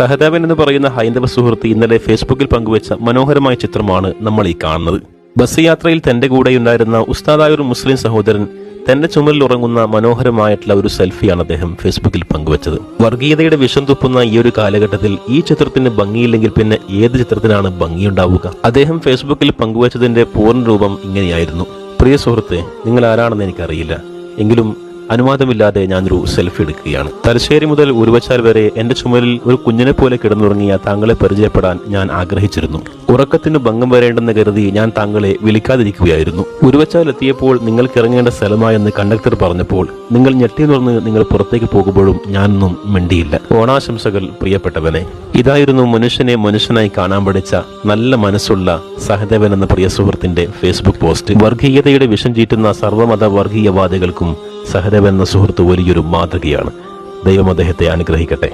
സഹദേവൻ എന്ന് പറയുന്ന ഹൈന്ദവ സുഹൃത്ത് ഇന്നലെ ഫേസ്ബുക്കിൽ പങ്കുവച്ച മനോഹരമായ ചിത്രമാണ് നമ്മൾ ഈ കാണുന്നത്. ബസ് യാത്രയിൽ തന്റെ കൂടെയുണ്ടായിരുന്ന ഉസ്താദായ ഒരു മുസ്ലിം സഹോദരൻ തന്റെ ചുമലിൽ ഉറങ്ങുന്ന മനോഹരമായിട്ടുള്ള ഒരു സെൽഫിയാണ് അദ്ദേഹം ഫേസ്ബുക്കിൽ പങ്കുവച്ചത്. വർഗീയതയുടെ വിഷം തുപ്പുന്ന ഈ ഒരു കാലഘട്ടത്തിൽ ഈ ചിത്രത്തിന് ഭംഗിയില്ലെങ്കിൽ പിന്നെ ഏത് ചിത്രത്തിനാണ് ഭംഗിയുണ്ടാവുക? അദ്ദേഹം ഫേസ്ബുക്കിൽ പങ്കുവച്ചതിന്റെ പൂർണ്ണ രൂപം ഇങ്ങനെയായിരുന്നു: പ്രിയ സുഹൃത്തെ, നിങ്ങൾ ആരാണെന്ന് എനിക്കറിയില്ല, എങ്കിലും അനുവാദമില്ലാതെ ഞാനൊരു സെൽഫി എടുക്കുകയാണ്. തലശ്ശേരി മുതൽ ഉരുവച്ചാൽ വരെ എന്റെ ചുമലിൽ ഒരു കുഞ്ഞിനെ പോലെ കിടന്നുറങ്ങിയ താങ്കളെ പരിചയപ്പെടാൻ ഞാൻ ആഗ്രഹിച്ചിരുന്നു. ഉറക്കത്തിന് ഭംഗം വരേണ്ടെന്ന് കരുതി ഞാൻ താങ്കളെ വിളിക്കാതിരിക്കുകയായിരുന്നു. ഉരുവച്ചാൽ എത്തിയപ്പോൾ നിങ്ങൾക്ക് ഇറങ്ങേണ്ട സ്ഥലമായെന്ന് കണ്ടക്ടർ പറഞ്ഞപ്പോൾ നിങ്ങൾ ഞെട്ടിനുറന്ന് നിങ്ങൾ പുറത്തേക്ക് പോകുമ്പോഴും ഞാനൊന്നും മിണ്ടിയില്ല. ഓണാശംസകൾ പ്രിയപ്പെട്ടവനെ. ഇതായിരുന്നു മനുഷ്യനെ മനുഷ്യനായി കാണാൻ പഠിച്ച നല്ല മനസ്സുള്ള സഹദേവൻ എന്ന പ്രിയ സുഹൃത്തിന്റെ ഫേസ്ബുക്ക് പോസ്റ്റ്. വർഗീയതയുടെ വിഷം ചീറ്റുന്ന സർവ്വമത വർഗീയവാദികൾക്കും സഹദേവൻ എന്ന സുഹൃത്ത് വലിയൊരു മാതൃകയാണ്. ദൈവം അദ്ദേഹത്തെ അനുഗ്രഹിക്കട്ടെ.